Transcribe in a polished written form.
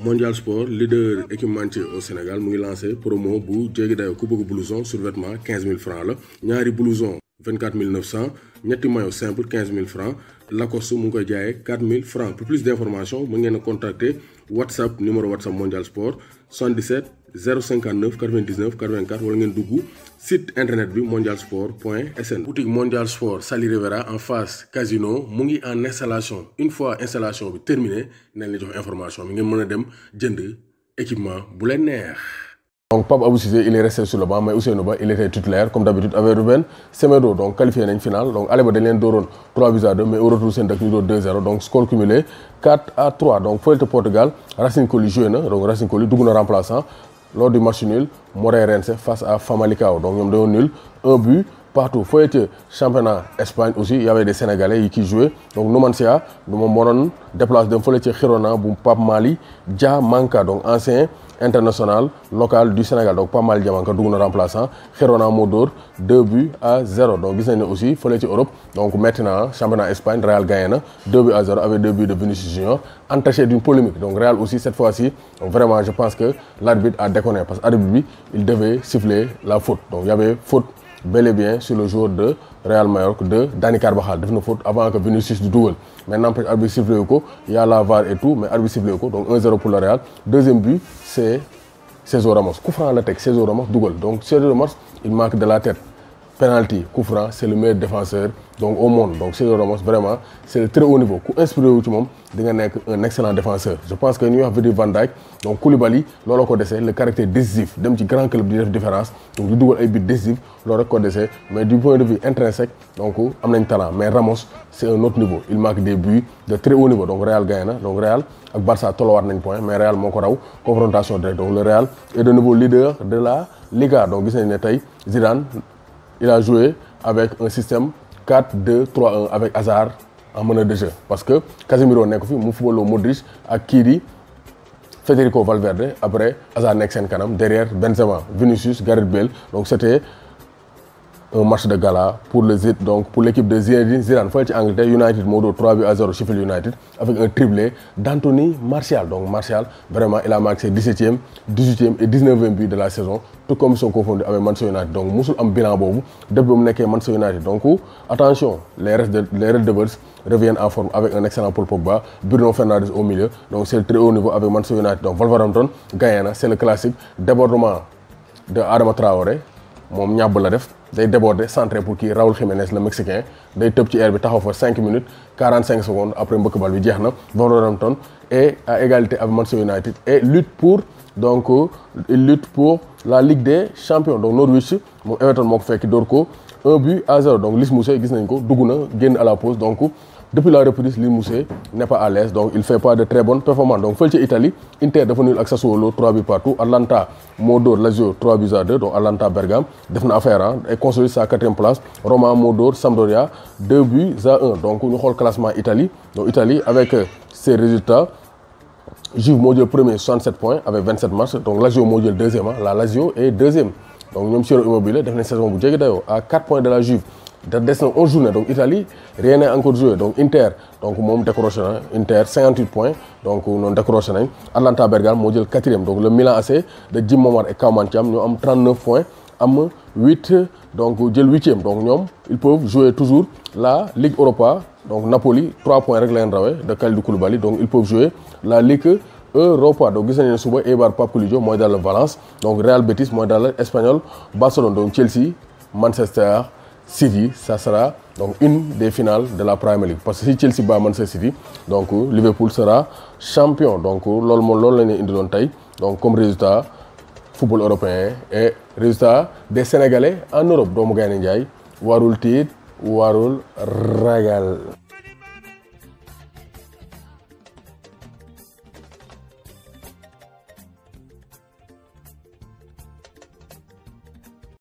Mondial Sport leader équipementier au Sénégal mu ngi lancé promo bu jéggi dayo ku bëgg blouson survêtement 15 000 francs la ñaari blouson 24 900 ñetti maillot simple 15 000 francs Lacoste mu ngi koy jaayee 4 000 francs pour plus d'informations mu ngeen a contacter WhatsApp numéro WhatsApp Mondial Sport 77 059 99 84 wala ngeen dugg site internet bi mondialsport.sn. boutique Mondial Sport Sali Rivera en face casino mu ngi en installation une fois installation bi terminée nañ la jox information bi ngeen mën a dem jënd équipement bu leen neex. Donc Pape Abou Cissé il est resté sur le banc mais Ousseynou Ba il était titulaire comme d'habitude avec Ruben Semedo donc qualifié nañ finale donc aller ba dañ leen dooroon 3-2 mais au retour seen dëkk ñu doon 2-0 donc score cumulé 4-3 donc fële ca Portugal Racine Colli joué na donc Racine Colli dugg na remplaçant lors du match nul Moreirense face à Famalicão donc ñoom dañoo nul un but partout fële ca championnat Espagne aussi il y avait des Sénégalais yi qui jouaient donc Numancia moom moo doon déplacé dem fële ca Girona bu Pape Mali Diamanka donc ancien international local du Sénégal donc Pape Mali Diamanka dugg na remplaçant Girona moo dóor 2-0 donc gis nañ ne aussi fële ci Europe donc maintenant championnat Espagne Real gagné na 2-0 avec 2 buts de Vinicius Junior entaché d'une polémique donc Real aussi cette fois-ci donc vraiment je pense que l'arbitre a déconné parce que arbitre bi il devait siffler la faute donc il y avait faute bel et bien sur le joueur de Real Mallorca de Dani Carvajal def na faute avant que Vinicius du dugal mais n'empêche arbitre sifflé wu ko y a la VAR et tout mais arbitre sifflé wu ko donc 1-0 pour le Real deuxième but c'est Sergio Ramos coup franc la teg Sergio Ramos dugal donc Sergio Ramos il marque de la tête penalty coup franc c'est le meilleur défenseur donc au monde donc Sergio Ramos vraiment c'est le très haut niveau ku inspiré wu ci moom di nga nekk un excellent défenseur je pense que ñuy wax Virgil van Dijk donc Koulibaly looloo ko dese le caractère décisif dem ci grand club di def différence donc di dugal ay buts décisifs loolu rek ko dese mais du point de vue intrinsèque donc am nañ talent mais Ramos c'est un autre niveau il marque des buts de très haut niveau donc Real gagné na donc Real ak Barça tolluwaat nañ point mais Real moo ko raw confrontation directe donc le Real est de nouveau leader de la Liga donc gis nañ ne tey Zidane il a joué avec un système 4-2-3-1 avec Hazard en meneur de jeu parce que Casemiro nekk fi mu footballoo Modric ak kii di Federico Valverde après Hazard nekk seen kanam derrière Benzema Vinicius Gareth Bale donc c'était un match de gala pour pour l'équipe de Zinedine Zidane fële ci Angleterre United moo doon 3-0 Sheffield United avec un triplé d'Anthony Martial donc Martial vraiment il a marqué ses 17e 18e et 19e but de la saison tout comme ils sont confondus avec Manchester United donc musul am bilan boobu depuis ba mu nekkee Manchester United donc attention les Red Devils reviennent en forme avec un excellent Paul Pogba Bruno Fernandes au milieu donc c'est le très haut niveau avec Manchester United donc Wolverhampton gagné na c'est le classique débordement de Adama Traoré moom ñàbb la def day déborder centré pour kii Raúl Jiménez le Mexicain day tëb ci air bi taxaw fa 5 minutes 45 secondes après mbëkk bal bi jeex na Wolverhampton est à égalité avec Manchester United et lutte pour la Ligue des Champions donc Norwich moom Everton moo ko fekki door ko 1-0 donc Lys Mousset gis nañ ko dugg na génn à la pause donc depuis la reprise Lys Mousset n'est pas à l'aise donc il fait pas de très bonnes performances donc fële ci Italie Inter dafa nul ak Sassuolo 3 buts partout Atalanta moo dóor Lazio 3-2 donc Atalanta Bergame def na affaire et consolide sa 4e place Roma moo dóor Sampdoria 2-1 donc ñu xool classement Italie donc Italie avec ses résultats Juve moo jël premier 67 points avec 27 matchs donc Lazio moo jël deuxième la Lazio est deuxième donc ñoom Ciro Immobile def nañ saison bu jéggi dayoo à 4 points de la Juve da des na 11 journées donc Italie rien n'est encore joué donc Inter donc moom décroché na Inter 58 points donc noonu décroché nañ Atalanta Bergame moo jël 4e donc le Milan AC de Jim Momar et Kaoman Thiam ñoo am 39 points am 8 donc jël 8e donc ñoom ils peuvent jouer toujours la Ligue Europa donc Napoli 3 points rek la leen rawee de Kalidou Koulibaly donc ils peuvent jouer la Ligue Europa donc gis nañu ne suba Eibar Papulijo mooy dalal Valence donc Real Betis mooy dalal Espanyol Barcelone donc Chelsea Manchester City ça sera donc une des finales de la Premier League parce que si Chelsea bat Manchester City donc Liverpool sera champion donc loolu la ñu indiloon tey donc comme résultat football européen et résultat des Sénégalais en Europe doomu Gaynde Njaay warul tiit warul ragal